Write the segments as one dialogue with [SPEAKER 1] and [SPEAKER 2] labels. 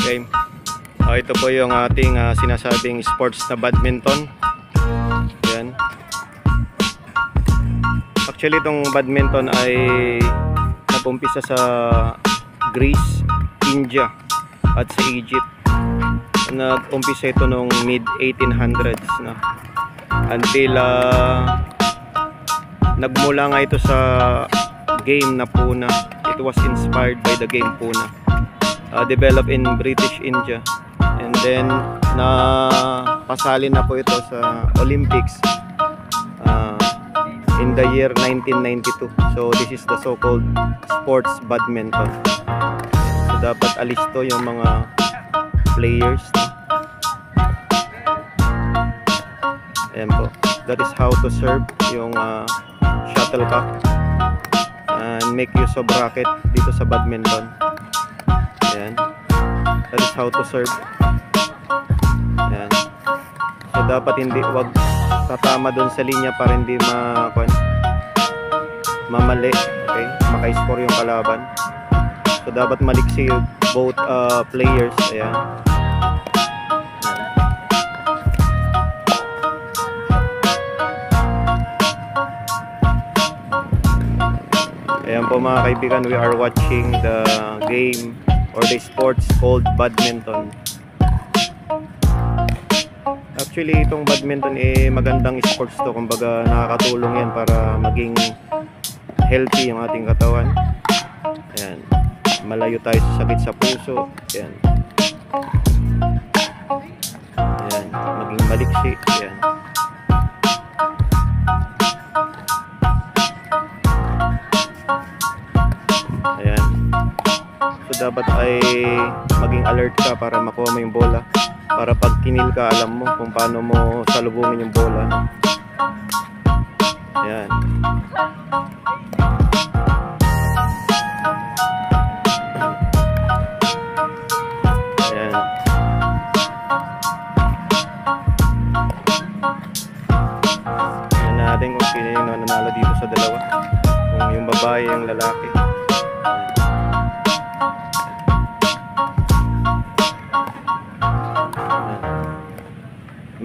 [SPEAKER 1] Okay. Ito po yung ating sinasabing sports na badminton. Ayan. Actually itong badminton ay nag-umpisa sa Greece, India at sa Egypt. Nag-umpisa ito nung mid-1800s na. Until nagmula nga ito sa game na Puna. It was inspired by the game Puna. Developed in British India. And then napasali na po ito sa Olympics in the year 1992. So this is the so-called sports badminton. So dapat alisto yung mga players. Ayan po. That is how to serve yung shuttlecock and make use of racket dito sa badminton. Ayan. That is how to serve. Ayan. So dapat wag tatama dun sa linya para hindi mamali. Okay? Maka-score yung kalaban. So dapat maliksi both players. Ayan. Ayan po mga kaibigan, we are watching the game or the sports called badminton. Actually itong badminton magandang sports to, kumbaga nakakatulong yan para maging healthy yung ating katawan. Ayan, malayo tayo sa sakit sa puso. Ayan, ayan, maging maliksi. Ayan. Ayan. So dapat ay maging alert ka para makuha mo yung bola. Para pag kinil ka, alam mo kung paano mo salubungin yung bola. Ayan. Ayan. Ayan natin kung sino yung nanalo dito sa dalawa. Kung yung babae, yung lalaki.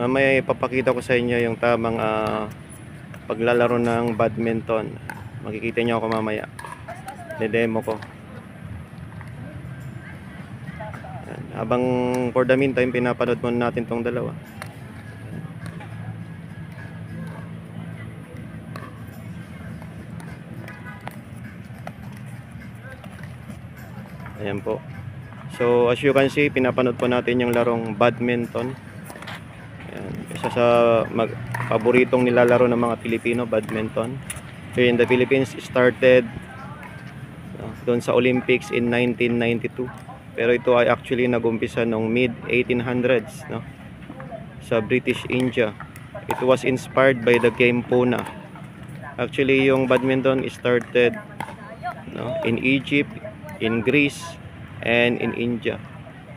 [SPEAKER 1] Mamaya ipapakita ko sa inyo yung tamang paglalaro ng badminton. Makikita nyo ako mamaya. Demo ko. Ayan. Habang for the meantime pinapanood muna natin tong dalawa. Ayan po. So as you can see, pinapanood po natin yung larong badminton. Isa sa paboritong nilalaro ng mga Pilipino, badminton. Here in the Philippines, started doon sa Olympics in 1992. Pero ito ay actually nag-umpisa noong mid-1800s, no? Sa British India. It was inspired by the game Puna. Actually, yung badminton started in Egypt, in Greece, and in India.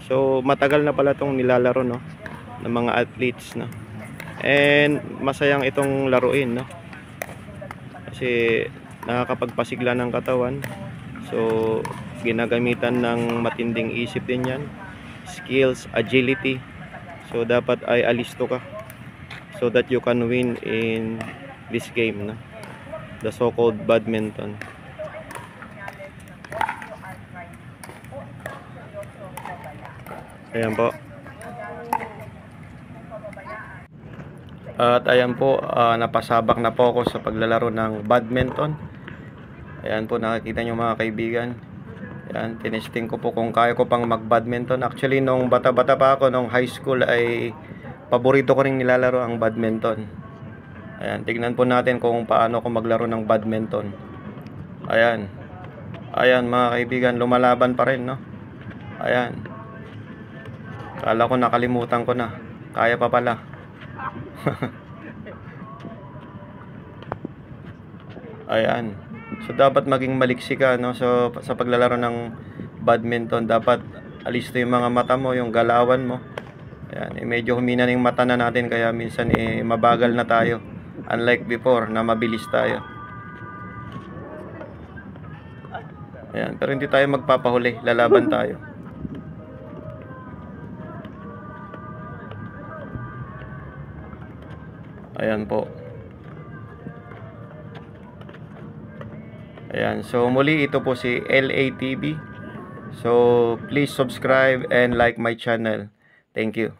[SPEAKER 1] So, matagal na pala itong nilalaro, no? Ng mga athletes, no? And masayang itong laruin, no? Kasi nakakapagpasigla ng katawan. So ginagamitan ng matinding isip din yan, skills, agility. So dapat ay alisto ka so that you can win in this game, no? The so-called badminton. Ayan po. At ayan po, napasabak na po ako sa paglalaro ng badminton. Ayan po, nakikita nyo mga kaibigan. Ayan, tinesting ko po kung kaya ko pang mag-badminton. Actually, nung bata-bata pa ako, nung high school ay paborito ko rin nilalaro ang badminton. Ayan, tignan po natin kung paano ko maglaro ng badminton. Ayan. Ayan mga kaibigan, lumalaban pa rin, no? Ayan. Kala ko nakalimutan ko na. Kaya pa pala. Ayan. So dapat maging maliksi ka, no? So sa paglalaro ng badminton, dapat alisto yung mga mata mo, yung galawan mo. Ayan, medyo humina ng mata na natin kaya minsan mabagal na tayo. Unlike before na mabilis tayo. Ayan, pero hindi tayo magpapahuli, lalaban tayo. Ayan po. Ayan. So muli, ito po si LATV. So please subscribe and like my channel. Thank you.